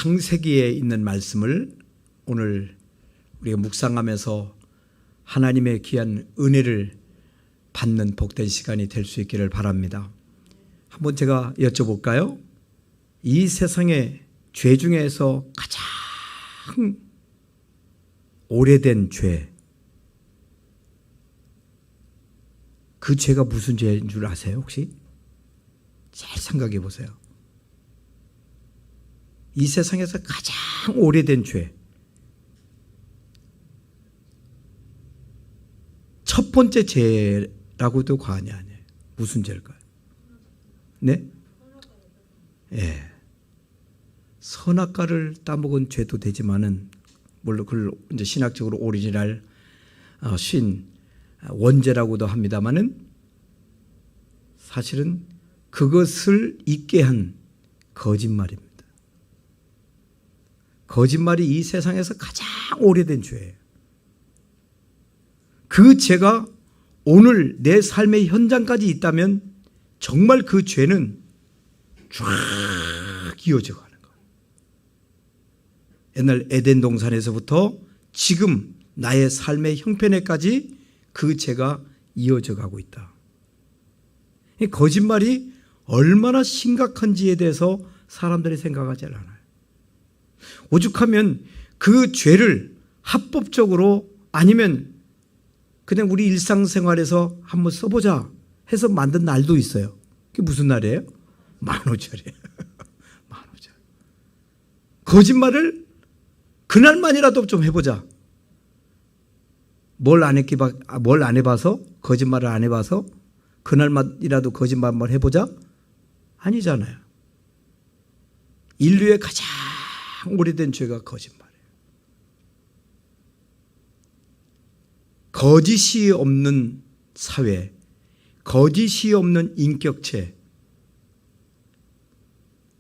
창세기에 있는 말씀을 오늘 우리가 묵상하면서 하나님의 귀한 은혜를 받는 복된 시간이 될 수 있기를 바랍니다. 한번 제가 여쭤볼까요? 이 세상의 죄 중에서 가장 오래된 죄, 그 죄가 무슨 죄인 줄 아세요 혹시? 잘 생각해 보세요. 이 세상에서 가장 오래된 죄, 첫 번째 죄라고도 과언이 아니에요. 무슨 죄일까요? 네? 예. 선악과를 따먹은 죄도 되지만은, 물론 그걸 이제 신학적으로 오리지널 원죄라고도 합니다만은, 사실은 그것을 잊게 한 거짓말입니다. 거짓말이 이 세상에서 가장 오래된 죄예요. 그 죄가 오늘 내 삶의 현장까지 있다면 정말 그 죄는 쫙 이어져 가는 거예요. 옛날 에덴 동산에서부터 지금 나의 삶의 형편에까지 그 죄가 이어져 가고 있다. 이 거짓말이 얼마나 심각한지에 대해서 사람들이 생각하지 않아요. 오죽하면 그 죄를 합법적으로, 아니면 그냥 우리 일상생활에서 한번 써보자 해서 만든 날도 있어요. 그게 무슨 날이에요? 만우절이에요. 만우절. 거짓말을 그날만이라도 좀 해보자. 뭘 안 해봐서, 거짓말을 안 해봐서 그날만이라도 거짓말만 해보자? 아니잖아요. 인류의 가장 오래된 죄가 거짓말이에요. 거짓이 없는 사회, 거짓이 없는 인격체,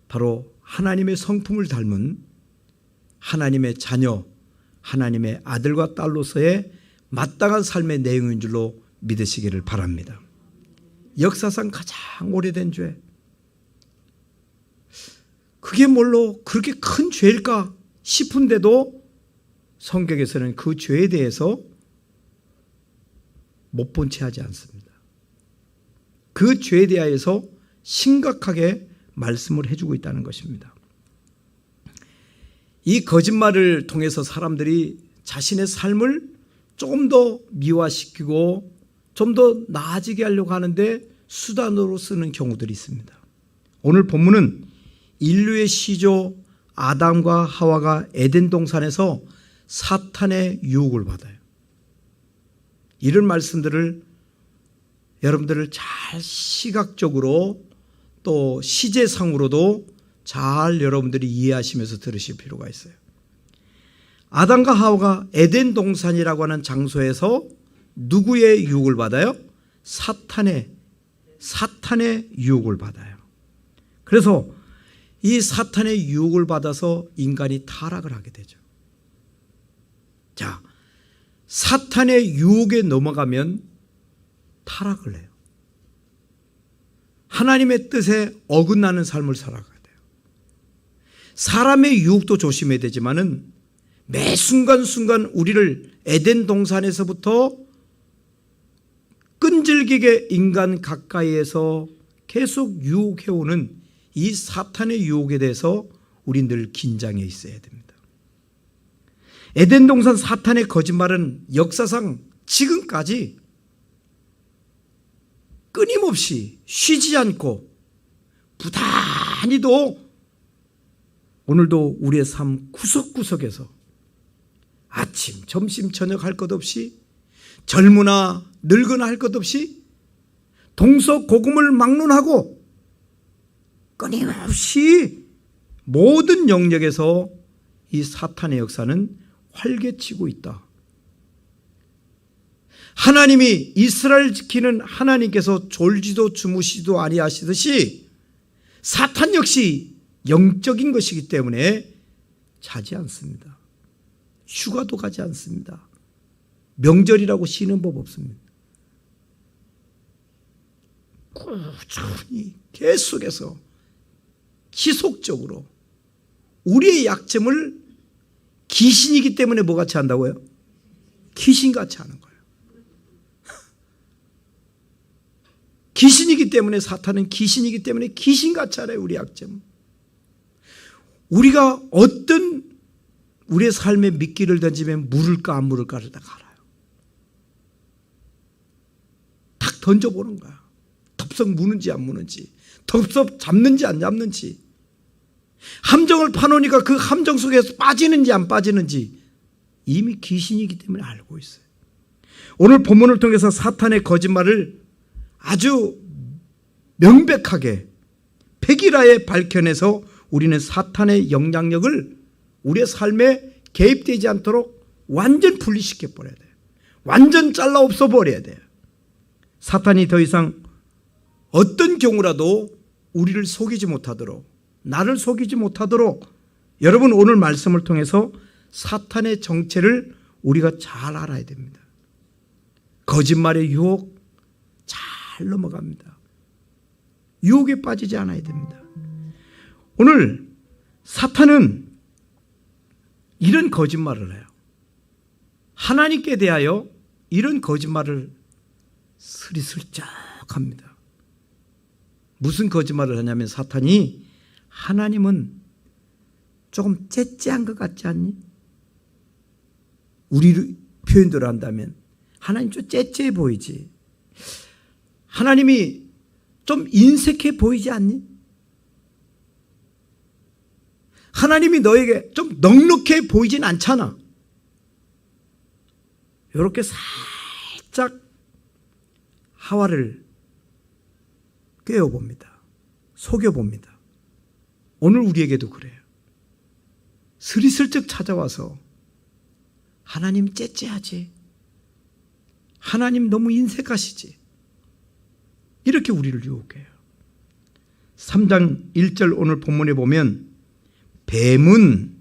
바로 하나님의 성품을 닮은 하나님의 자녀, 하나님의 아들과 딸로서의 마땅한 삶의 내용인 줄로 믿으시기를 바랍니다. 역사상 가장 오래된 죄, 그게 뭘로 그렇게 큰 죄일까 싶은데도 성경에서는 그 죄에 대해서 못 본 채 하지 않습니다. 그 죄에 대하여서 심각하게 말씀을 해주고 있다는 것입니다. 이 거짓말을 통해서 사람들이 자신의 삶을 조금 더 미화시키고 좀 더 나아지게 하려고 하는데 수단으로 쓰는 경우들이 있습니다. 오늘 본문은 인류의 시조 아담과 하와가 에덴 동산에서 사탄의 유혹을 받아요. 이런 말씀들을 여러분들을 잘 시각적으로 또 시제상으로도 잘 여러분들이 이해하시면서 들으실 필요가 있어요. 아담과 하와가 에덴 동산이라고 하는 장소에서 누구의 유혹을 받아요? 사탄의 유혹을 받아요. 그래서 이 사탄의 유혹을 받아서 인간이 타락을 하게 되죠. 자, 사탄의 유혹에 넘어가면 타락을 해요. 하나님의 뜻에 어긋나는 삶을 살아가야 돼요. 사람의 유혹도 조심해야 되지만은 매 순간순간 우리를 에덴 동산에서부터 끈질기게 인간 가까이에서 계속 유혹해오는 이 사탄의 유혹에 대해서 우린 늘 긴장해 있어야 됩니다. 에덴 동산 사탄의 거짓말은 역사상 지금까지 끊임없이 쉬지 않고 부단히도 오늘도 우리의 삶 구석구석에서 아침, 점심, 저녁 할 것 없이, 젊으나 늙으나 할 것 없이 동서고금을 막론하고 끊임없이 모든 영역에서 이 사탄의 역사는 활개치고 있다. 하나님이 이스라엘 지키는 하나님께서 졸지도 주무시지도 아니하시듯이 사탄 역시 영적인 것이기 때문에 자지 않습니다. 휴가도 가지 않습니다. 명절이라고 쉬는 법 없습니다. 꾸준히 계속해서 지속적으로 우리의 약점을 귀신이기 때문에 뭐같이 한다고요? 귀신같이 하는 거예요. 귀신이기 때문에, 사탄은 귀신이기 때문에 귀신같이 알아요, 우리 약점. 우리가 어떤 우리의 삶에 미끼를 던지면 물을까 안 물을까를 다 알아요. 탁 던져보는 거야. 덥석 무는지 안 무는지, 덥석 잡는지 안 잡는지, 함정을 파놓으니까 그 함정 속에서 빠지는지 안 빠지는지 이미 귀신이기 때문에 알고 있어요. 오늘 본문을 통해서 사탄의 거짓말을 아주 명백하게 백일하에 밝혀내서 우리는 사탄의 영향력을 우리의 삶에 개입되지 않도록 완전 분리시켜 버려야 돼요. 완전 잘라 없어 버려야 돼요. 사탄이 더 이상 어떤 경우라도 우리를 속이지 못하도록, 나를 속이지 못하도록, 여러분 오늘 말씀을 통해서 사탄의 정체를 우리가 잘 알아야 됩니다. 거짓말의 유혹 잘 넘어갑니다. 유혹에 빠지지 않아야 됩니다. 오늘 사탄은 이런 거짓말을 해요. 하나님께 대하여 이런 거짓말을 스리슬쩍 합니다. 무슨 거짓말을 하냐면, 사탄이 하나님은 조금 째째한 것 같지 않니? 우리 표현대로 한다면 하나님 좀 째째해 보이지? 하나님이 좀 인색해 보이지 않니? 하나님이 너에게 좀 넉넉해 보이진 않잖아. 이렇게 살짝 하와를 꿰어봅니다. 속여봅니다. 오늘 우리에게도 그래요. 스리슬쩍 찾아와서 하나님 째째하지, 하나님 너무 인색하시지, 이렇게 우리를 유혹해요. 3장 1절 오늘 본문에 보면, 뱀은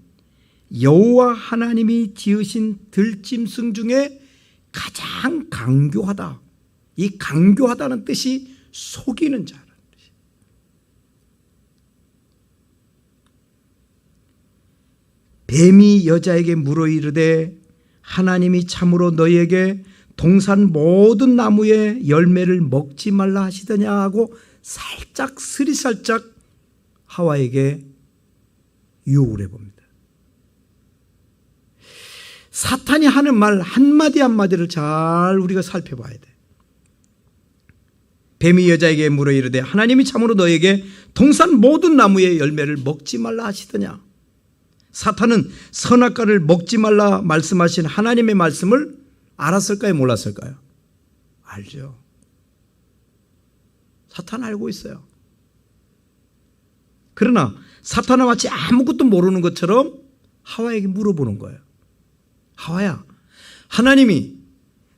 여호와 하나님이 지으신 들짐승 중에 가장 강교하다. 이 강교하다는 뜻이 속이는 자라는 뜻이에요. 뱀이 여자에게 물어 이르되 하나님이 참으로 너희에게 동산 모든 나무의 열매를 먹지 말라 하시더냐 하고 살짝 스리살짝 하와에게 유혹을 해봅니다. 사탄이 하는 말 한마디 한마디를 잘 우리가 살펴봐야 돼. 뱀이 여자에게 물어 이르되 하나님이 참으로 너에게 동산 모든 나무의 열매를 먹지 말라 하시더냐. 사탄은 선악과를 먹지 말라 말씀하신 하나님의 말씀을 알았을까요, 몰랐을까요? 알죠. 사탄 알고 있어요. 그러나 사탄은 마치 아무것도 모르는 것처럼 하와에게 물어보는 거예요. 하와야, 하나님이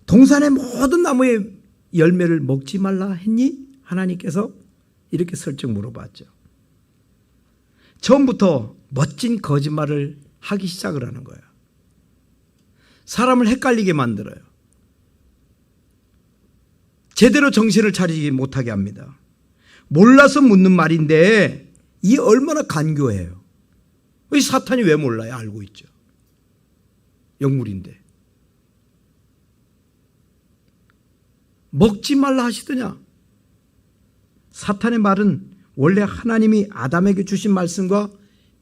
동산의 모든 나무의 열매를 먹지 말라 했니? 하나님께서 이렇게 슬쩍 물어봤죠. 처음부터 멋진 거짓말을 하기 시작을 하는 거예요. 사람을 헷갈리게 만들어요. 제대로 정신을 차리지 못하게 합니다. 몰라서 묻는 말인데 이 얼마나 간교해요. 이 사탄이 왜 몰라요? 알고 있죠. 영물인데. 먹지 말라 하시더냐. 사탄의 말은 원래 하나님이 아담에게 주신 말씀과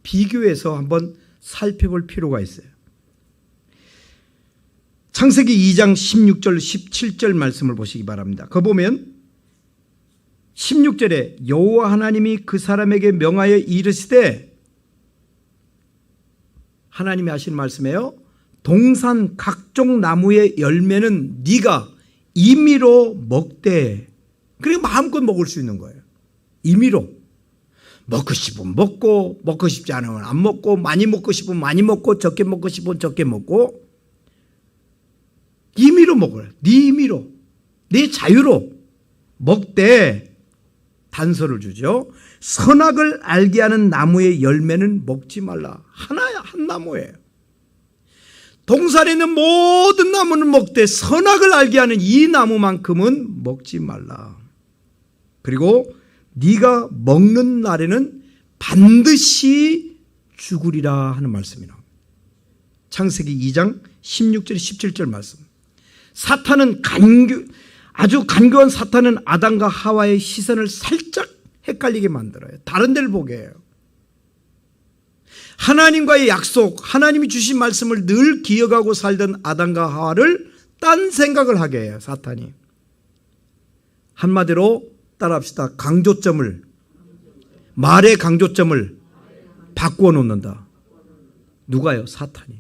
비교해서 한번 살펴볼 필요가 있어요. 창세기 2장 16절 17절 말씀을 보시기 바랍니다. 그거 보면 16절에 여호와 하나님이 그 사람에게 명하여 이르시되, 하나님이 하신 말씀이에요. 동산 각종 나무의 열매는 네가 임의로 먹되, 그러니까 마음껏 먹을 수 있는 거예요. 임의로. 먹고 싶으면 먹고, 먹고 싶지 않으면 안 먹고, 많이 먹고 싶으면 많이 먹고, 적게 먹고 싶으면 적게 먹고, 임의로 먹어요. 네 임의로, 네 자유로 먹되, 단서를 주죠. 선악을 알게 하는 나무의 열매는 먹지 말라. 하나야, 한 나무예요. 동산에 있는 모든 나무는 먹되 선악을 알게 하는 이 나무만큼은 먹지 말라. 그리고 네가 먹는 날에는 반드시 죽으리라 하는 말씀이 나옵니다. 창세기 2장 16절 17절 말씀. 사탄은 아주 간교한 사탄은 아담과 하와의 시선을 살짝 헷갈리게 만들어요. 다른 데를 보게 해요. 하나님과의 약속, 하나님이 주신 말씀을 늘 기억하고 살던 아담과 하와를 딴 생각을 하게 해요. 사탄이. 한마디로 따라합시다. 강조점을, 말의 강조점을 바꾸어 놓는다. 누가요? 사탄이.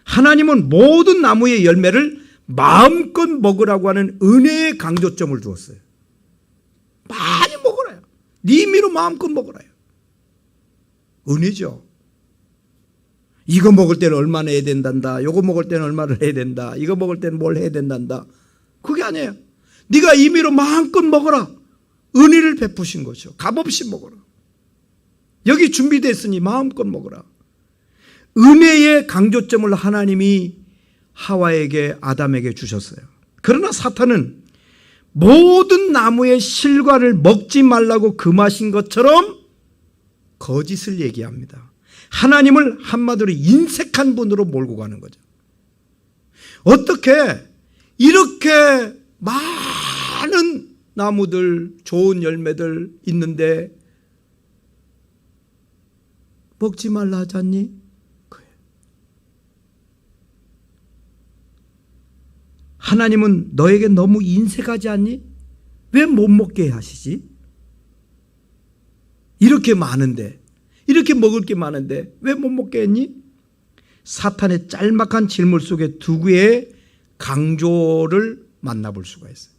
하나님은 모든 나무의 열매를 마음껏 먹으라고 하는 은혜의 강조점을 주었어요. 많이 먹으라요. 네 임의로 마음껏 먹으라요. 은혜죠. 이거 먹을 때는 얼마나 해야 된단다. 이거 먹을 때는 얼마를 해야 된다. 이거 먹을 때는 뭘 해야 된단다. 그게 아니에요. 네가 임의로 마음껏 먹어라. 은혜를 베푸신 거죠. 값없이 먹어라. 여기 준비됐으니 마음껏 먹어라. 은혜의 강조점을 하나님이 하와에게, 아담에게 주셨어요. 그러나 사탄은 모든 나무의 실과를 먹지 말라고 금하신 것처럼 거짓을 얘기합니다. 하나님을 한마디로 인색한 분으로 몰고 가는 거죠. 어떻게 이렇게 많은 나무들, 좋은 열매들 있는데 먹지 말라 하지 않니? 그래. 하나님은 너에게 너무 인색하지 않니? 왜 못 먹게 하시지? 이렇게 많은데, 이렇게 먹을 게 많은데 왜 못 먹게 했니? 사탄의 짤막한 질문 속에 두 개의 강조를 만나볼 수가 있어요.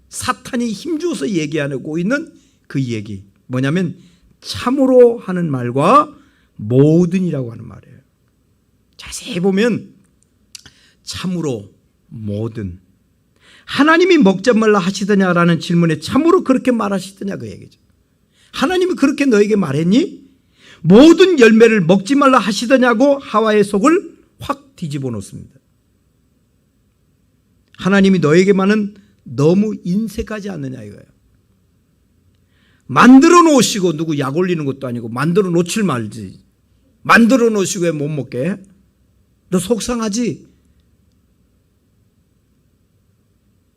사탄이 힘주어서 얘기하고 있는 그 얘기 뭐냐면 참으로 하는 말과 모든이라고 하는 말이에요. 자세히 보면 참으로, 모든. 하나님이 먹지 말라 하시더냐라는 질문에 참으로 그렇게 말하시더냐 그 얘기죠. 하나님이 그렇게 너에게 말했니? 모든 열매를 먹지 말라 하시더냐고 하와의 속을 확 뒤집어 놓습니다. 하나님이 너에게만은 너무 인색하지 않느냐 이거예요. 만들어 놓으시고 누구 약 올리는 것도 아니고 만들어 놓칠 말지. 만들어 놓으시고 왜 못 먹게 해? 너 속상하지?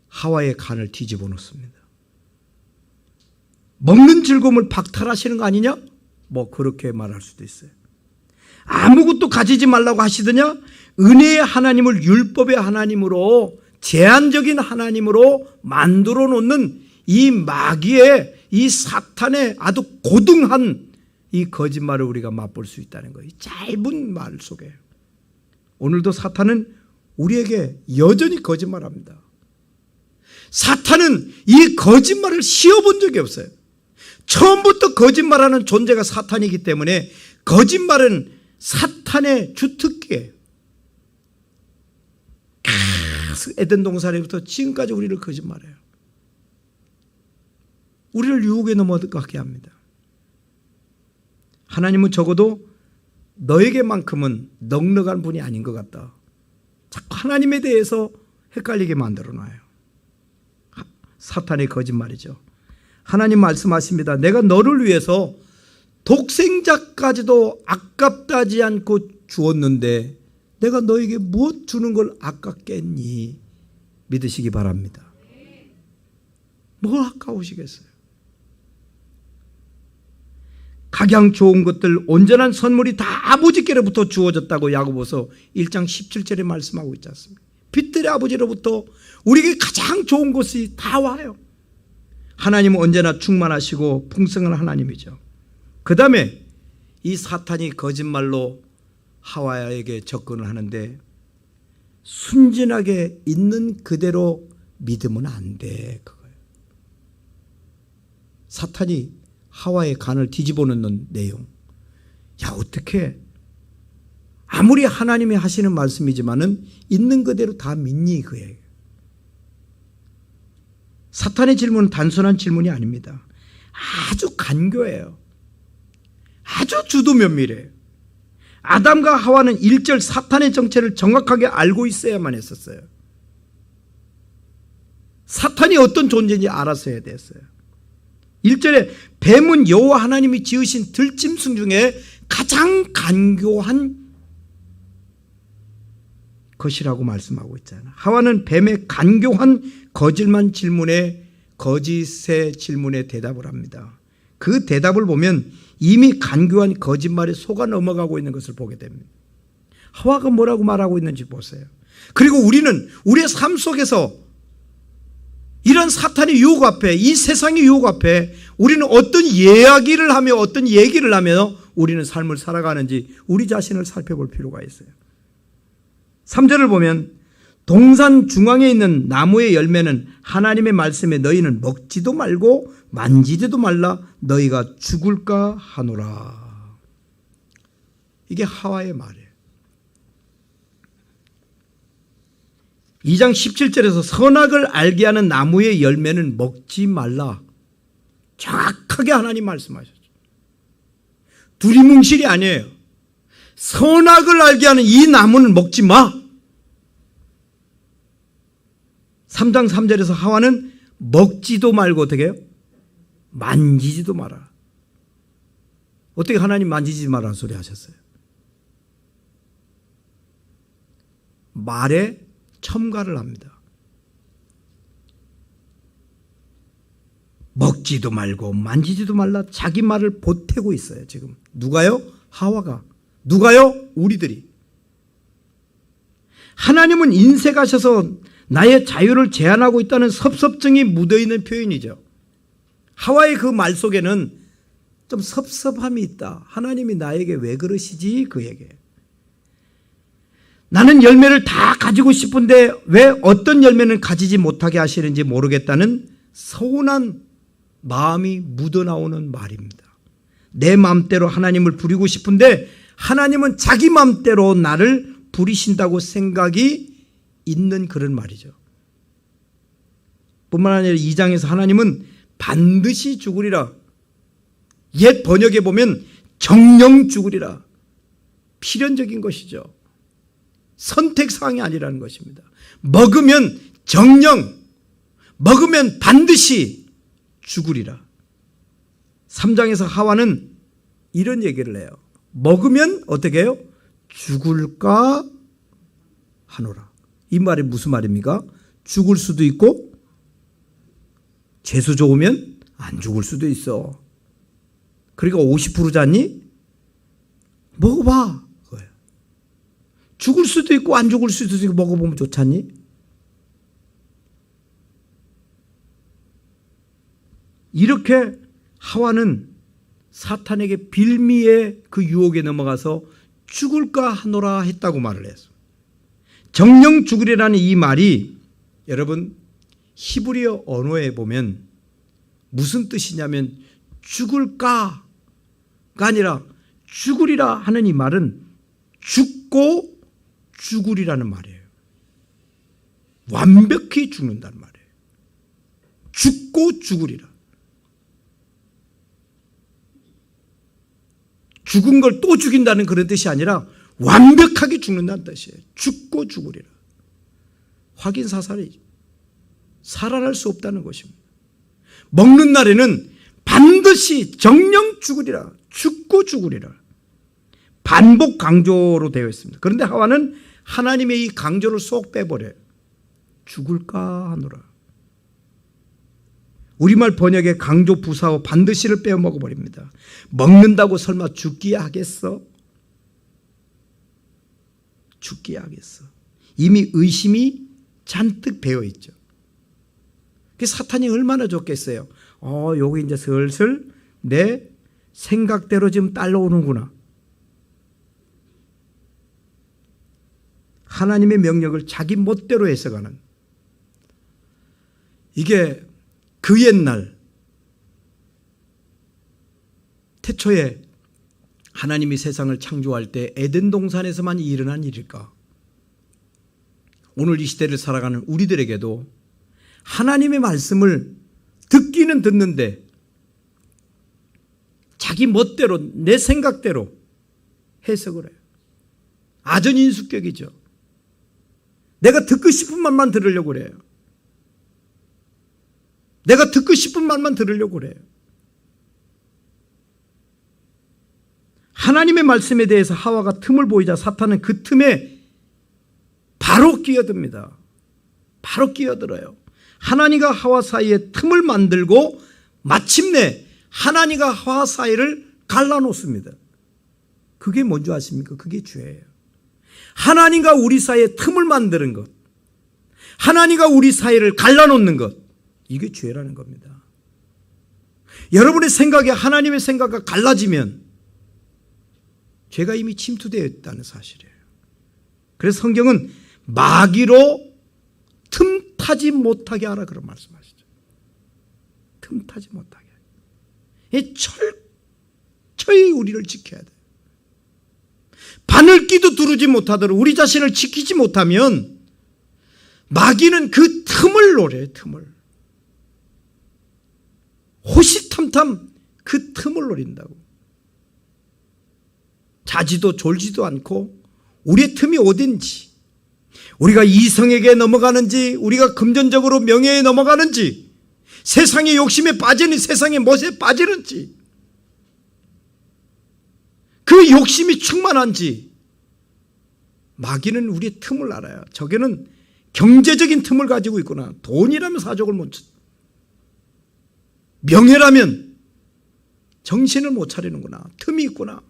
하와의 간을 뒤집어 놓습니다. 먹는 즐거움을 박탈하시는 거 아니냐? 뭐 그렇게 말할 수도 있어요. 아무것도 가지지 말라고 하시더냐? 은혜의 하나님을 율법의 하나님으로, 제한적인 하나님으로 만들어 놓는 이 마귀의, 이 사탄의 아주 고등한 이 거짓말을 우리가 맛볼 수 있다는 거예요. 짧은 말 속에. 오늘도 사탄은 우리에게 여전히 거짓말합니다. 사탄은 이 거짓말을 씌워본 적이 없어요. 처음부터 거짓말하는 존재가 사탄이기 때문에 거짓말은 사탄의 주특기예요. 에덴 동산에부터 지금까지 우리를 거짓말해요. 우리를 유혹에 넘어가게 합니다. 하나님은 적어도 너에게만큼은 넉넉한 분이 아닌 것 같다. 자꾸 하나님에 대해서 헷갈리게 만들어 놔요. 사탄의 거짓말이죠. 하나님 말씀하십니다. 내가 너를 위해서 독생자까지도 아깝다지 않고 주었는데 내가 너에게 무엇 주는 걸 아깝겠니? 믿으시기 바랍니다. 뭘 아까우시겠어요? 각양 좋은 것들 온전한 선물이 다 아버지께로부터 주어졌다고 야고보서 1장 17절에 말씀하고 있지 않습니까? 빛들의 아버지로부터 우리에게 가장 좋은 것이 다 와요. 하나님은 언제나 충만하시고 풍성한 하나님이죠. 그 다음에 이 사탄이 거짓말로 하와에게 접근을 하는데 순진하게 있는 그대로 믿으면 안 돼. 그거예요. 사탄이 하와의 간을 뒤집어 놓는 내용. 야, 어떻게 아무리 하나님이 하시는 말씀이지만은 있는 그대로 다 믿니? 그예요. 사탄의 질문은 단순한 질문이 아닙니다. 아주 간교해요. 아주 주도 면밀해요. 아담과 하와는 1절 사탄의 정체를 정확하게 알고 있어야만 했었어요. 사탄이 어떤 존재인지 알았어야 됐어요. 1절에 뱀은 여호와 하나님이 지으신 들짐승 중에 가장 간교한 것이라고 말씀하고 있잖아요. 하와는 뱀의 간교한 거짓의 질문에 대답을 합니다. 그 대답을 보면 이미 간교한 거짓말에 속아 넘어가고 있는 것을 보게 됩니다. 하와가 뭐라고 말하고 있는지 보세요. 그리고 우리는 우리의 삶 속에서 이런 사탄의 유혹 앞에, 이 세상의 유혹 앞에 우리는 어떤 이야기를 하며 어떤 얘기를 하며 우리는 삶을 살아가는지 우리 자신을 살펴볼 필요가 있어요. 3절을 보면 동산 중앙에 있는 나무의 열매는 하나님의 말씀에 너희는 먹지도 말고 만지지도 말라 너희가 죽을까 하노라. 이게 하와의 말이에요. 2장 17절에서 선악을 알게 하는 나무의 열매는 먹지 말라. 정확하게 하나님 말씀하셨죠. 두리뭉실이 아니에요. 선악을 알게 하는 이 나무는 먹지 마. 3장 3절에서 하와는 먹지도 말고 어떻게 해요? 만지지도 마라. 어떻게 하나님 만지지 마라는 소리 하셨어요? 말에 첨가를 합니다. 먹지도 말고 만지지도 말라 자기 말을 보태고 있어요. 지금 누가요? 하와가. 누가요? 우리들이. 하나님은 인색하셔서 나의 자유를 제한하고 있다는 섭섭증이 묻어있는 표현이죠. 하와의 그 말 속에는 좀 섭섭함이 있다. 하나님이 나에게 왜 그러시지? 그에게. 나는 열매를 다 가지고 싶은데 왜 어떤 열매는 가지지 못하게 하시는지 모르겠다는 서운한 마음이 묻어나오는 말입니다. 내 마음대로 하나님을 부리고 싶은데 하나님은 자기 마음대로 나를 부리신다고 생각이 있는 그런 말이죠. 뿐만 아니라 2장에서 하나님은 반드시 죽으리라. 옛 번역에 보면 정령 죽으리라. 필연적인 것이죠. 선택사항이 아니라는 것입니다. 먹으면 정령, 먹으면 반드시 죽으리라. 3장에서 하와는 이런 얘기를 해요. 먹으면 어떻게 해요? 죽을까 하노라. 이 말이 무슨 말입니까? 죽을 수도 있고 재수 좋으면 안 죽을 수도 있어. 그러니까 50% 잤니? 먹어봐. 죽을 수도 있고 안 죽을 수도 있고 먹어보면 좋잖니? 이렇게 하와는 사탄에게 빌미의 그 유혹에 넘어가서 죽을까 하노라 했다고 말을 했어. 정령 죽으리라는 이 말이 여러분 히브리어 언어에 보면 무슨 뜻이냐면 죽을까가 아니라 죽으리라 하는 이 말은 죽고 죽으리라는 말이에요. 완벽히 죽는다는 말이에요. 죽고 죽으리라. 죽은 걸 또 죽인다는 그런 뜻이 아니라 완벽하게 죽는다는 뜻이에요. 죽고 죽으리라. 확인사살이죠. 살아날 수 없다는 것입니다. 먹는 날에는 반드시 정령 죽으리라. 죽고 죽으리라. 반복 강조로 되어 있습니다. 그런데 하와는 하나님의 이 강조를 쏙 빼버려요. 죽을까 하노라. 우리말 번역의 강조 부사어 반드시를 빼어 먹어버립니다. 먹는다고 설마 죽기야 하겠어? 죽기야 하겠어. 이미 의심이 잔뜩 배어있죠. 사탄이 얼마나 좋겠어요. 여기 이제 슬슬 내 생각대로 지금 딸려오는구나. 하나님의 명령을 자기 멋대로 해석하는, 이게 그 옛날 태초에 하나님이 세상을 창조할 때 에덴 동산에서만 일어난 일일까? 오늘 이 시대를 살아가는 우리들에게도 하나님의 말씀을 듣기는 듣는데 자기 멋대로 내 생각대로 해석을 해요. 아전인수격이죠. 내가 듣고 싶은 말만 들으려고 그래요. 내가 듣고 싶은 말만 들으려고 그래요. 하나님의 말씀에 대해서 하와가 틈을 보이자 사탄은 그 틈에 바로 끼어듭니다. 바로 끼어들어요. 하나님과 하와 사이에 틈을 만들고 마침내 하나님과 하와 사이를 갈라놓습니다. 그게 뭔지 아십니까? 그게 죄예요. 하나님과 우리 사이에 틈을 만드는 것, 하나님과 우리 사이를 갈라놓는 것, 이게 죄라는 겁니다. 여러분의 생각이 하나님의 생각과 갈라지면 죄가 이미 침투되어 있다는 사실이에요. 그래서 성경은 마귀로 틈타지 못하게 하라 그런 말씀하시죠. 틈타지 못하게. 철저히 우리를 지켜야 돼요. 바늘귀도 두르지 못하도록 우리 자신을 지키지 못하면 마귀는 그 틈을 노려요. 틈을. 호시탐탐 그 틈을 노린다고. 자지도 졸지도 않고 우리의 틈이 어딘지, 우리가 이성에게 넘어가는지, 우리가 금전적으로 명예에 넘어가는지, 세상의 욕심에 빠지는, 세상의 멋에 빠지는지, 그 욕심이 충만한지, 마귀는 우리의 틈을 알아요. 저게는 경제적인 틈을 가지고 있구나. 돈이라면 사족을 못 쳐. 명예라면 정신을 못 차리는구나. 틈이 있구나.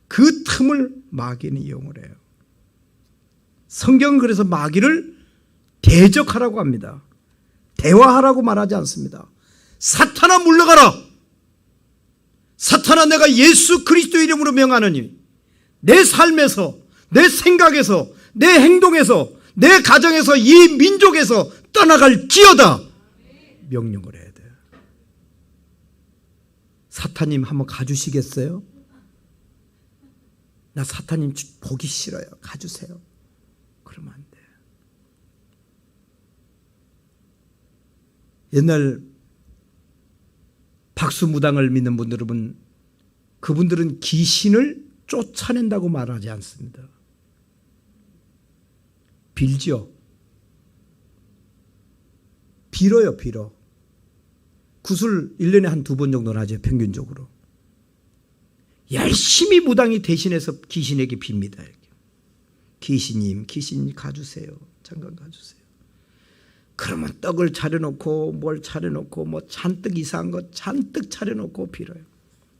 그 틈을 마귀는 이용을 해요. 성경은 그래서 마귀를 대적하라고 합니다. 대화하라고 말하지 않습니다. 사탄아 물러가라. 사탄아 내가 예수 그리스도 이름으로 명하노니 내 삶에서, 내 생각에서, 내 행동에서, 내 가정에서, 이 민족에서 떠나갈지어다. 명령을 해야 돼요. 사탄님 한번 가주시겠어요? 나 사탄님 보기 싫어요. 가주세요. 그러면 안 돼요. 옛날 박수무당을 믿는 분들은 그분들은 귀신을 쫓아낸다고 말하지 않습니다. 빌죠. 빌어요. 빌어. 구슬 1년에 한 2번 정도는 하죠. 평균적으로. 열심히 무당이 대신해서 귀신에게 빕니다. 이렇게. 귀신님 가주세요. 잠깐 가주세요. 그러면 떡을 차려놓고 뭘 차려놓고 뭐 잔뜩 이상한 거 잔뜩 차려놓고 빌어요.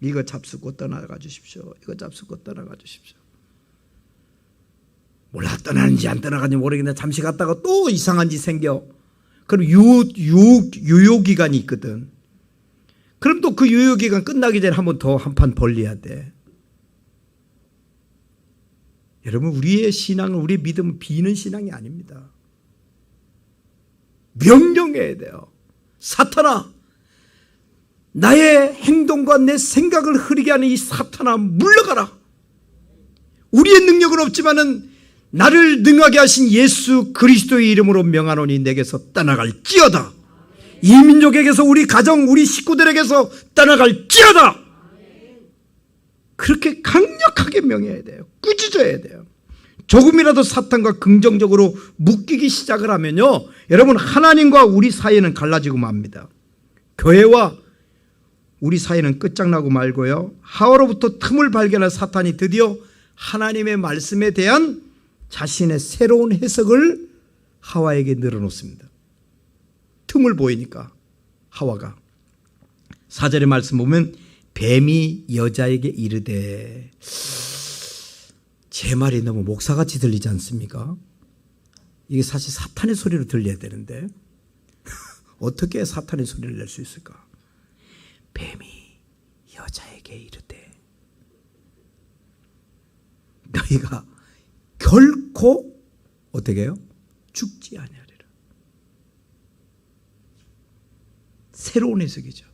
이거 잡수고 떠나가 주십시오. 이거 잡수고 떠나가 주십시오. 몰라 떠나는지 안 떠나가는지 모르겠는데 잠시 갔다가 또 이상한 짓 생겨. 그럼 유효기간이 있거든. 그럼 또 그 유효기간 끝나기 전에 한 번 더 한 판 벌려야 돼. 여러분 우리의 신앙은, 우리의 믿음은 비는 신앙이 아닙니다. 명령해야 돼요. 사탄아, 나의 행동과 내 생각을 흐리게 하는 이 사탄아 물러가라. 우리의 능력은 없지만은 나를 능하게 하신 예수 그리스도의 이름으로 명하노니 내게서 떠나갈지어다. 이 민족에게서, 우리 가정, 우리 식구들에게서 떠나갈지어다. 그렇게 강력하게 명해야 돼요. 꾸짖어야 돼요. 조금이라도 사탄과 긍정적으로 묶이기 시작을 하면요, 여러분 하나님과 우리 사이는 갈라지고 맙니다. 교회와 우리 사이는 끝장나고 말고요, 하와로부터 틈을 발견한 사탄이 드디어 하나님의 말씀에 대한 자신의 새로운 해석을 하와에게 늘어놓습니다. 틈을 보이니까 하와가. 4절의 말씀 보면 뱀이 여자에게 이르되, 제 말이 너무 목사같이 들리지 않습니까? 이게 사실 사탄의 소리로 들려야 되는데 어떻게 사탄의 소리를 낼 수 있을까? 뱀이 여자에게 이르되 너희가 결코 어떻게 해요? 죽지 아니하리라. 새로운 해석이죠.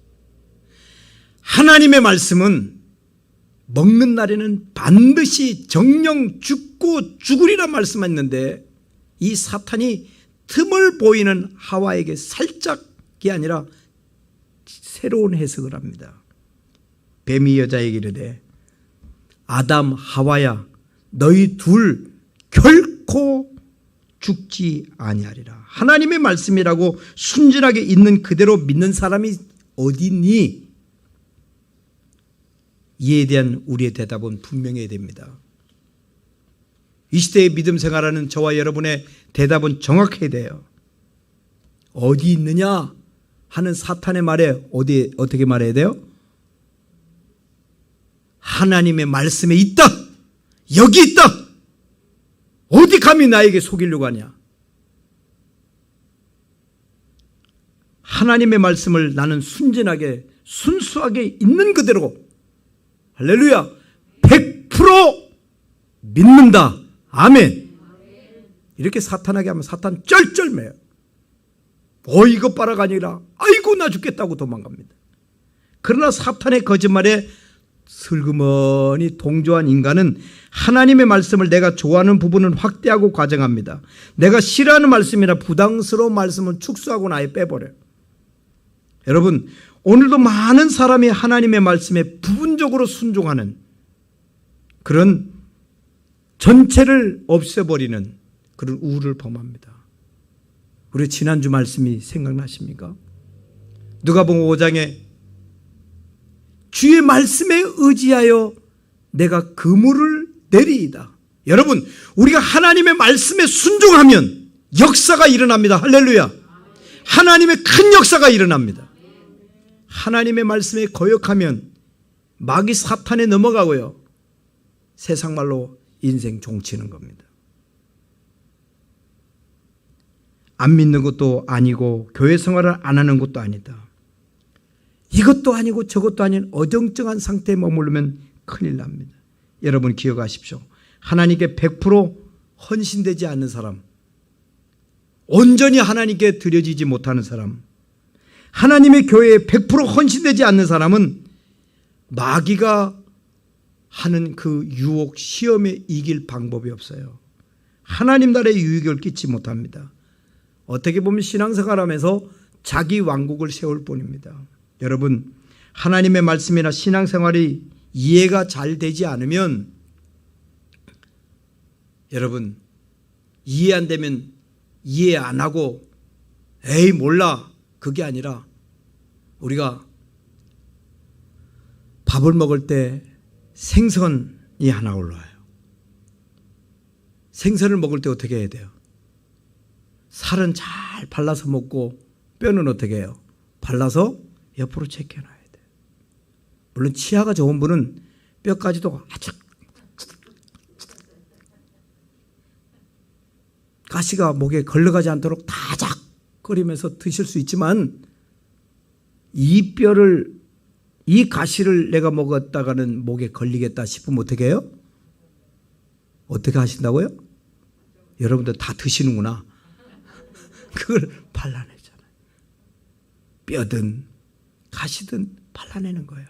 하나님의 말씀은 먹는 날에는 반드시 정령 죽고 죽으리라 말씀했는데, 이 사탄이 틈을 보이는 하와에게 살짝이 아니라 새로운 해석을 합니다. 뱀이 여자에게 이르되 아담 하와야 너희 둘 결코 죽지 아니하리라. 하나님의 말씀이라고 순진하게 있는 그대로 믿는 사람이 어디 있니? 이에 대한 우리의 대답은 분명해야 됩니다. 이 시대의 믿음 생활하는 저와 여러분의 대답은 정확해야 돼요. 어디 있느냐 하는 사탄의 말에 어떻게 말해야 돼요? 하나님의 말씀에 있다. 여기 있다. 어디 감히 나에게 속이려고 하냐. 하나님의 말씀을 나는 순진하게 순수하게 있는 그대로 할렐루야 100% 믿는다. 아멘. 이렇게 사탄에게 하면 사탄 쩔쩔매요. 이것 봐라가 아니라 아이고 나 죽겠다고 도망갑니다. 그러나 사탄의 거짓말에 슬그머니 동조한 인간은 하나님의 말씀을 내가 좋아하는 부분은 확대하고 과정합니다. 내가 싫어하는 말씀이나 부담스러운 말씀은 축소하고 아예 빼버려요. 여러분, 오늘도 많은 사람이 하나님의 말씀에 부분적으로 순종하는 그런 전체를 없애버리는 그런 우를 범합니다. 우리 지난주 말씀이 생각나십니까? 누가복음 5장에 주의 말씀에 의지하여 내가 그물을 내리이다. 여러분, 우리가 하나님의 말씀에 순종하면 역사가 일어납니다. 할렐루야. 하나님의 큰 역사가 일어납니다. 하나님의 말씀에 거역하면 마귀 사탄에 넘어가고요. 세상 말로 인생 종치는 겁니다. 안 믿는 것도 아니고 교회 생활을 안 하는 것도 아니다. 이것도 아니고 저것도 아닌 어정쩡한 상태에 머무르면 큰일 납니다. 여러분 기억하십시오. 하나님께 100% 헌신되지 않는 사람, 온전히 하나님께 드려지지 못하는 사람, 하나님의 교회에 100% 헌신되지 않는 사람은 마귀가 하는 그 유혹, 시험에 이길 방법이 없어요. 하나님 나라에 유익을 끼치 못합니다. 어떻게 보면 신앙생활하면서 자기 왕국을 세울 뿐입니다. 여러분, 하나님의 말씀이나 신앙생활이 이해가 잘 되지 않으면 여러분 이해 안 되면 이해 안 하고 에이 몰라 그게 아니라 우리가 밥을 먹을 때 생선이 하나 올라와요. 생선을 먹을 때 어떻게 해야 돼요? 살은 잘 발라서 먹고 뼈는 어떻게 해요? 발라서 옆으로 제껴놔야 돼요. 물론 치아가 좋은 분은 뼈까지도 아주 가시가 목에 걸러가지 않도록 다작거리면서 드실 수 있지만 이 뼈를 이 가시를 내가 먹었다가는 목에 걸리겠다 싶으면 어떻게 해요? 어떻게 하신다고요? 여러분들 다 드시는구나. 그걸 발라내잖아요. 뼈든 가시든 발라내는 거예요.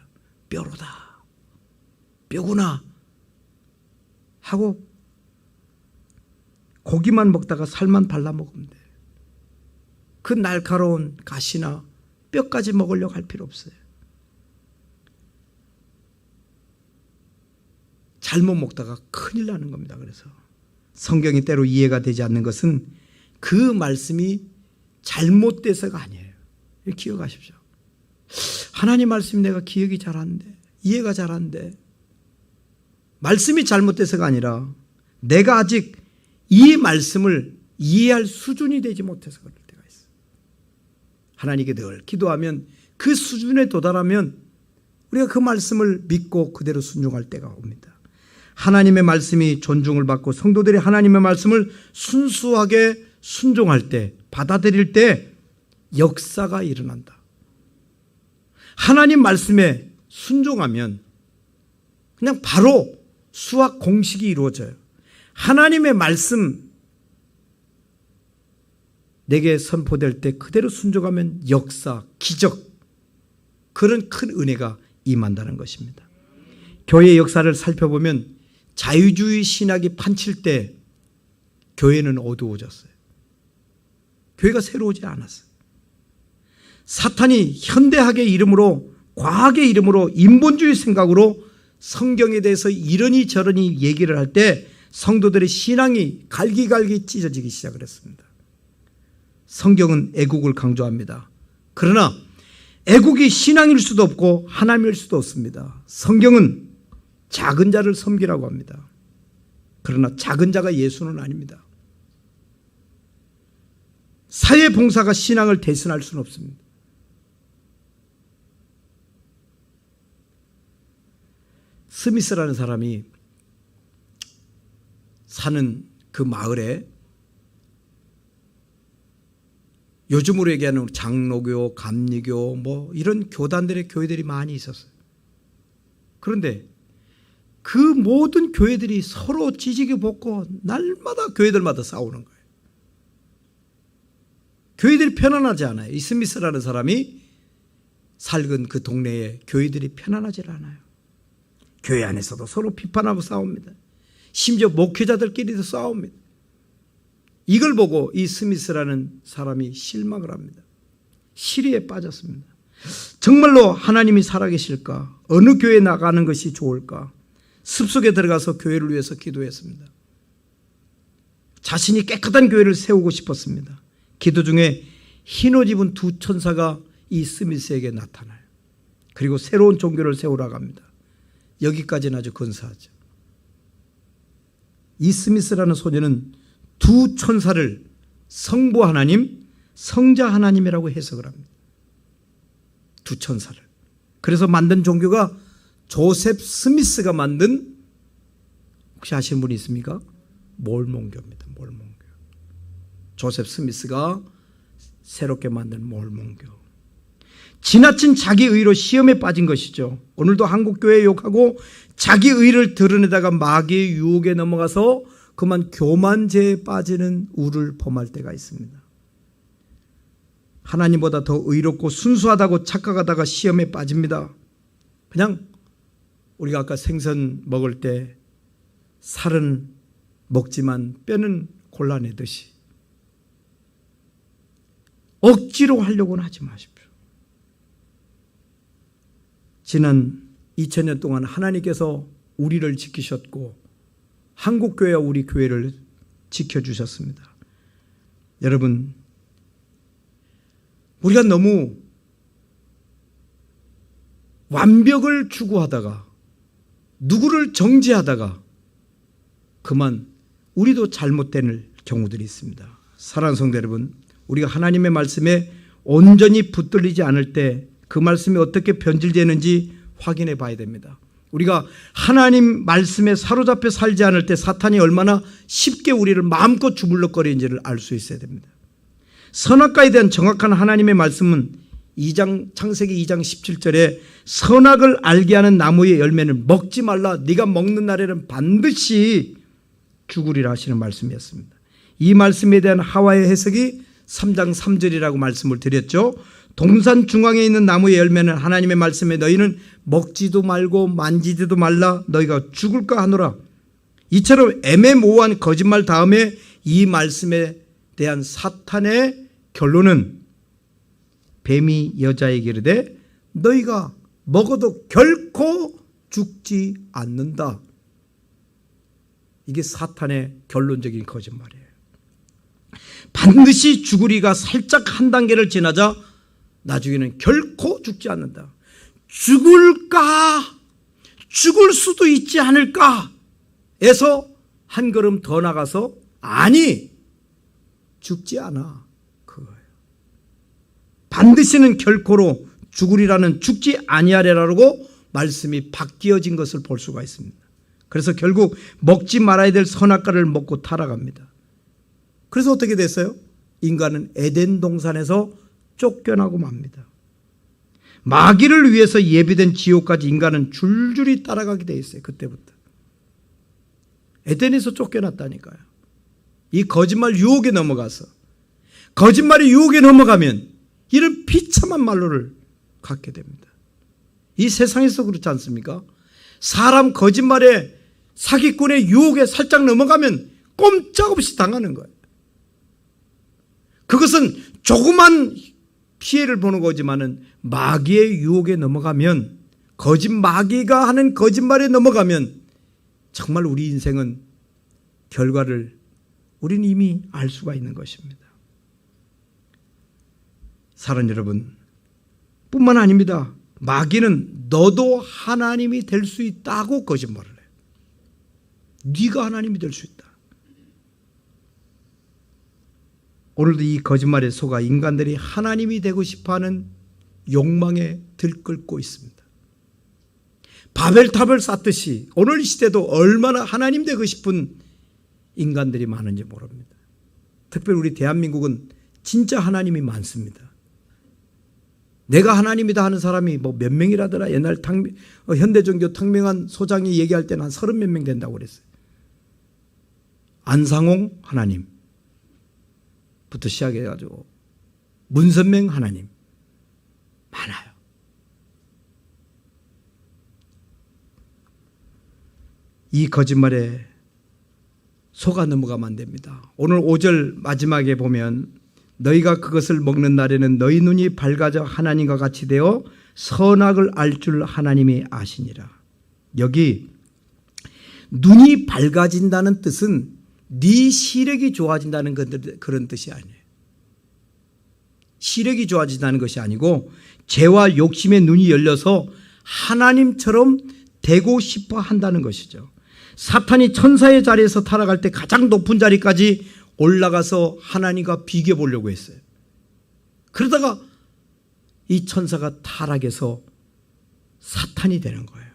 뼈로다. 뼈구나 하고 고기만 먹다가 살만 발라 먹으면 돼요. 그 날카로운 가시나 뼈까지 먹으려고 할 필요 없어요. 잘못 먹다가 큰일 나는 겁니다. 그래서 성경이 때로 이해가 되지 않는 것은 그 말씀이 잘못돼서가 아니에요. 기억하십시오. 하나님 말씀이 내가 기억이 잘 안 돼. 이해가 잘 안 돼. 말씀이 잘못돼서가 아니라 내가 아직 이 말씀을 이해할 수준이 되지 못해서 그럴 때가 있어요. 하나님께 늘 기도하면 그 수준에 도달하면 우리가 그 말씀을 믿고 그대로 순종할 때가 옵니다. 하나님의 말씀이 존중을 받고 성도들이 하나님의 말씀을 순수하게 순종할 때, 받아들일 때 역사가 일어난다. 하나님 말씀에 순종하면 그냥 바로 수학 공식이 이루어져요. 하나님의 말씀 내게 선포될 때 그대로 순종하면 역사, 기적, 그런 큰 은혜가 임한다는 것입니다. 교회의 역사를 살펴보면 자유주의 신학이 판칠 때 교회는 어두워졌어요. 교회가 새로우지 않았어요. 사탄이 현대학의 이름으로, 과학의 이름으로, 인본주의 생각으로 성경에 대해서 이러니 저러니 얘기를 할 때 성도들의 신앙이 갈기갈기 찢어지기 시작을 했습니다. 성경은 애국을 강조합니다. 그러나 애국이 신앙일 수도 없고 하나님일 수도 없습니다. 성경은 작은 자를 섬기라고 합니다. 그러나 작은 자가 예수는 아닙니다. 사회봉사가 신앙을 대신할 수는 없습니다. 스미스라는 사람이 사는 그 마을에 요즘으로 얘기하는 장로교, 감리교 뭐 이런 교단들의 교회들이 많이 있었어요. 그런데 그 모든 교회들이 서로 지지게 벗고 날마다 교회들마다 싸우는 거예요. 교회들이 편안하지 않아요. 이 스미스라는 사람이 살던 그 동네에 교회들이 편안하지 않아요. 교회 안에서도 서로 비판하고 싸웁니다. 심지어 목회자들끼리도 싸웁니다. 이걸 보고 이 스미스라는 사람이 실망을 합니다. 시리에 빠졌습니다. 정말로 하나님이 살아계실까? 어느 교회에 나가는 것이 좋을까? 습속에 들어가서 교회를 위해서 기도했습니다. 자신이 깨끗한 교회를 세우고 싶었습니다. 기도 중에 흰옷 입은 두 천사가 이 스미스에게 나타나요. 그리고 새로운 종교를 세우라고 합니다. 여기까지는 아주 근사하죠. 이 스미스라는 소녀는 두 천사를 성부 하나님, 성자 하나님이라고 해석을 합니다. 두 천사를. 그래서 만든 종교가 조셉 스미스가 만든, 혹시 아시는 분이 있습니까? 몰몬교입니다. 몰몬교. 조셉 스미스가 새롭게 만든 몰몬교. 지나친 자기의로 시험에 빠진 것이죠. 오늘도 한국교회 욕하고 자기의를 드러내다가 마귀의 유혹에 넘어가서 그만 교만죄에 빠지는 우를 범할 때가 있습니다. 하나님보다 더 의롭고 순수하다고 착각하다가 시험에 빠집니다. 그냥 우리가 아까 생선 먹을 때 살은 먹지만 뼈는 골라내듯이 억지로 하려고는 하지 마십시오. 지난 2000년 동안 하나님께서 우리를 지키셨고 한국교회와 우리 교회를 지켜주셨습니다. 여러분, 우리가 너무 완벽을 추구하다가 누구를 정죄하다가 그만 우리도 잘못되는 경우들이 있습니다. 사랑하는 성도 여러분, 우리가 하나님의 말씀에 온전히 붙들리지 않을 때 그 말씀이 어떻게 변질되는지 확인해 봐야 됩니다. 우리가 하나님 말씀에 사로잡혀 살지 않을 때 사탄이 얼마나 쉽게 우리를 마음껏 주물럭거리는지를 알 수 있어야 됩니다. 선악과에 대한 정확한 하나님의 말씀은 창세기 2장 17절에 선악을 알게 하는 나무의 열매는 먹지 말라, 네가 먹는 날에는 반드시 죽으리라 하시는 말씀이었습니다. 이 말씀에 대한 하와의 해석이 3장 3절이라고 말씀을 드렸죠. 동산 중앙에 있는 나무의 열매는 하나님의 말씀에 너희는 먹지도 말고 만지지도 말라, 너희가 죽을까 하노라. 이처럼 애매모호한 거짓말 다음에 이 말씀에 대한 사탄의 결론은 뱀이 여자에게 이르되 너희가 먹어도 결코 죽지 않는다. 이게 사탄의 결론적인 거짓말이에요. 반드시 죽으리가 살짝 한 단계를 지나자 나중에는 결코 죽지 않는다. 죽을까? 죽을 수도 있지 않을까? 에서 한 걸음 더 나가서 아니, 죽지 않아. 그거예요. 반드시는 결코로 죽으리라는 죽지 아니하리라고 말씀이 바뀌어진 것을 볼 수가 있습니다. 그래서 결국 먹지 말아야 될 선악과를 먹고 타락합니다. 그래서 어떻게 됐어요? 인간은 에덴 동산에서 쫓겨나고 맙니다. 마귀를 위해서 예비된 지옥까지 인간은 줄줄이 따라가게 돼 있어요. 그때부터. 에덴에서 쫓겨났다니까요. 이 거짓말 유혹에 넘어가서, 거짓말의 유혹에 넘어가면 이런 비참한 말로를 갖게 됩니다. 이 세상에서 그렇지 않습니까? 사람 거짓말에 사기꾼의 유혹에 살짝 넘어가면 꼼짝없이 당하는 거예요. 그것은 조그만 피해를 보는 거지만은 마귀의 유혹에 넘어가면, 마귀가 하는 거짓말에 넘어가면 정말 우리 인생은 결과를 우리는 이미 알 수가 있는 것입니다. 사랑하는 여러분, 뿐만 아닙니다. 마귀는 너도 하나님이 될 수 있다고 거짓말을 해요. 네가 하나님이 될 수 있다. 오늘도 이 거짓말에 속아 인간들이 하나님이 되고 싶어하는 욕망에 들끓고 있습니다. 바벨탑을 쌓듯이 오늘 이 시대도 얼마나 하나님 되고 싶은 인간들이 많은지 모릅니다. 특별히 우리 대한민국은 진짜 하나님이 많습니다. 내가 하나님이다 하는 사람이 뭐 몇 명이라더라. 옛날 현대종교 탕명한 소장이 얘기할 때는 한 30몇 명 된다고 그랬어요. 안상홍 하나님부터 시작해가지고 문선명 하나님 많아요. 이 거짓말에 속아 넘어가면 안 됩니다. 오늘 5절 마지막에 보면 너희가 그것을 먹는 날에는 너희 눈이 밝아져 하나님과 같이 되어 선악을 알 줄 하나님이 아시니라. 여기 눈이 밝아진다는 뜻은 네 시력이 좋아진다는 그런 뜻이 아니에요. 시력이 좋아진다는 것이 아니고 죄와 욕심의 눈이 열려서 하나님처럼 되고 싶어 한다는 것이죠. 사탄이 천사의 자리에서 타락할 때 가장 높은 자리까지 올라가서 하나님과 비교 보려고 했어요. 그러다가 이 천사가 타락해서 사탄이 되는 거예요.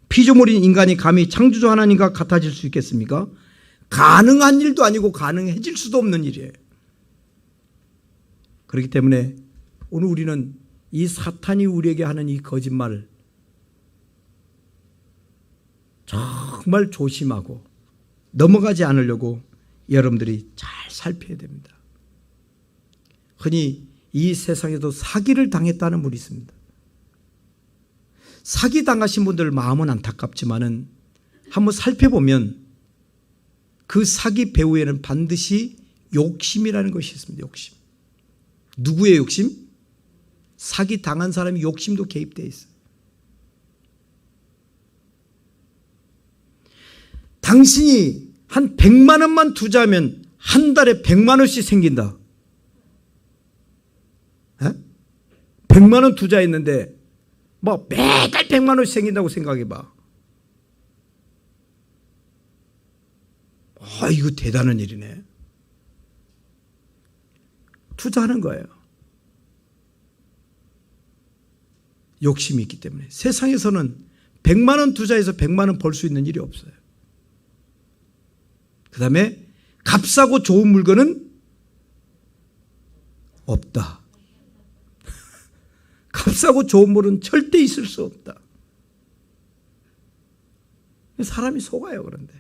피조물인 인간이 감히 창조주 하나님과 같아질 수 있겠습니까? 가능한 일도 아니고 가능해질 수도 없는 일이에요. 그렇기 때문에 오늘 우리는 이 사탄이 우리에게 하는 이 거짓말을 정말 조심하고 넘어가지 않으려고 여러분들이 잘 살펴야 됩니다. 흔히 이 세상에도 사기를 당했다는 분이 있습니다. 사기 당하신 분들 마음은 안타깝지만은 한번 살펴보면 그 사기 배후에는 반드시 욕심이라는 것이 있습니다. 욕심. 누구의 욕심? 사기 당한 사람이 욕심도 개입되어 있어요. 당신이 한 100만 원만 투자하면 한 달에 100만 원씩 생긴다. 100만 원 투자했는데 뭐 매달 100만 원씩 생긴다고 생각해봐. 이거 대단한 일이네. 투자하는 거예요. 욕심이 있기 때문에. 세상에서는 100만 원 투자해서 100만 원 벌 수 있는 일이 없어요. 그 다음에 값싸고 좋은 물건은 없다. 값싸고 좋은 물은 절대 있을 수 없다. 사람이 속아요. 그런데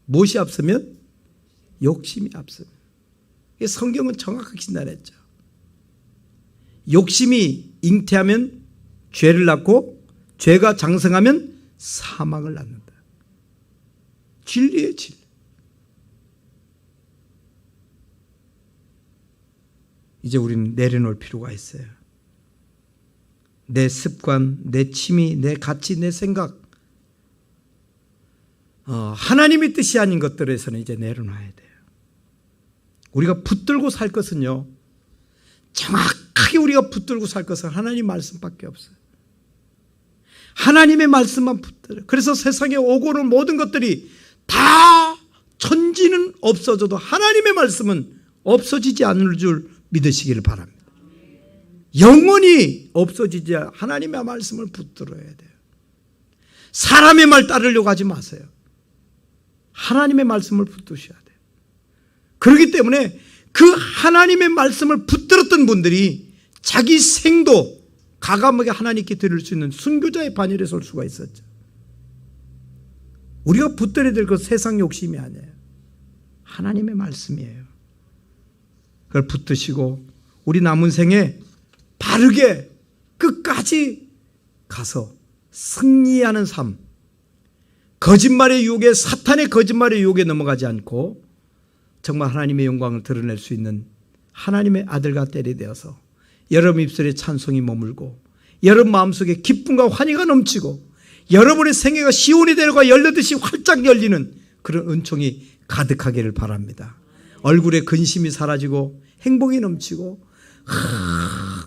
무엇이 앞서면? 욕심이 앞섭니다. 성경은 정확하게 진단했죠. 욕심이 잉태하면 죄를 낳고 죄가 장성하면 사망을 낳는다. 진리예요, 진리. 이제 우리는 내려놓을 필요가 있어요. 내 습관, 내 취미, 내 가치, 내 생각, 하나님의 뜻이 아닌 것들에서는 이제 내려놔야 돼요. 우리가 붙들고 살 것은요, 정확하게 우리가 붙들고 살 것은 하나님 말씀밖에 없어요. 하나님의 말씀만 붙들어요. 그래서 세상에 오고 오는 모든 것들이 다 천지는 없어져도 하나님의 말씀은 없어지지 않을 줄 믿으시기를 바랍니다. 영원히 없어지지 않을 하나님의 말씀을 붙들어야 돼요. 사람의 말 따르려고 하지 마세요. 하나님의 말씀을 붙드셔야 돼요. 그렇기 때문에 그 하나님의 말씀을 붙들었던 분들이 자기 생도 가감하게 하나님께 드릴 수 있는 순교자의 반열에 설 수가 있었죠. 우리가 붙들어야 될 것 세상 욕심이 아니에요. 하나님의 말씀이에요. 그걸 붙드시고 우리 남은 생에 바르게 끝까지 가서 승리하는 삶, 거짓말의 유혹에, 사탄의 거짓말의 유혹에 넘어가지 않고 정말 하나님의 영광을 드러낼 수 있는 하나님의 아들과 딸이 되어서 여러분 입술에 찬송이 머물고 여러분 마음속에 기쁨과 환희가 넘치고 여러분의 생애가 시온의 대로가 열려듯이 활짝 열리는 그런 은총이 가득하기를 바랍니다. 얼굴에 근심이 사라지고 행복이 넘치고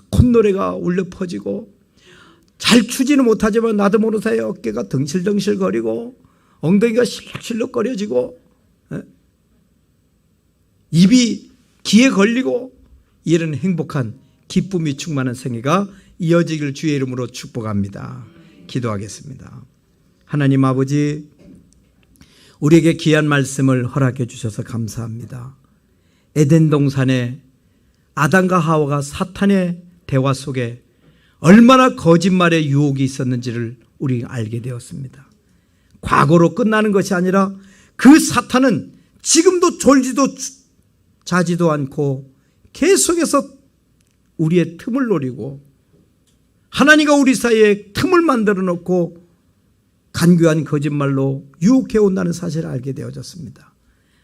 콧 노래가 울려 퍼지고 잘 추지는 못하지만 나도 모르는 사이에 어깨가 덩실덩실 거리고 엉덩이가 실룩실룩 거려지고 입이 귀에 걸리고 이런 행복한 기쁨이 충만한 생애가 이어지길 주의 이름으로 축복합니다. 기도하겠습니다. 하나님 아버지, 우리에게 귀한 말씀을 허락해 주셔서 감사합니다. 에덴 동산에 아담과 하와가 사탄의 대화 속에 얼마나 거짓말의 유혹이 있었는지를 우리가 알게 되었습니다. 과거로 끝나는 것이 아니라 그 사탄은 지금도 졸지도 자지도 않고 계속해서 우리의 틈을 노리고 하나님과 우리 사이에 틈을 만들어 놓고 간교한 거짓말로 유혹해 온다는 사실을 알게 되어졌습니다.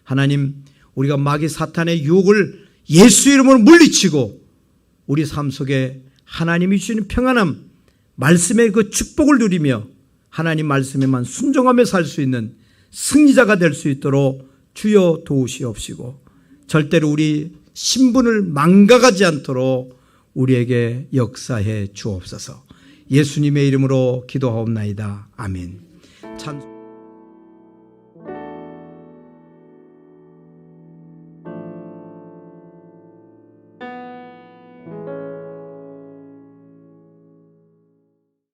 하나님, 우리가 마귀 사탄의 유혹을 예수 이름으로 물리치고 우리 삶 속에 하나님이 주시는 평안함, 말씀의 그 축복을 누리며 하나님 말씀에만 순종하며 살 수 있는 승리자가 될 수 있도록 주여 도우시옵시고 절대로 우리 신분을 망각하지 않도록 우리에게 역사해 주옵소서. 예수님의 이름으로 기도하옵나이다. 아멘. 참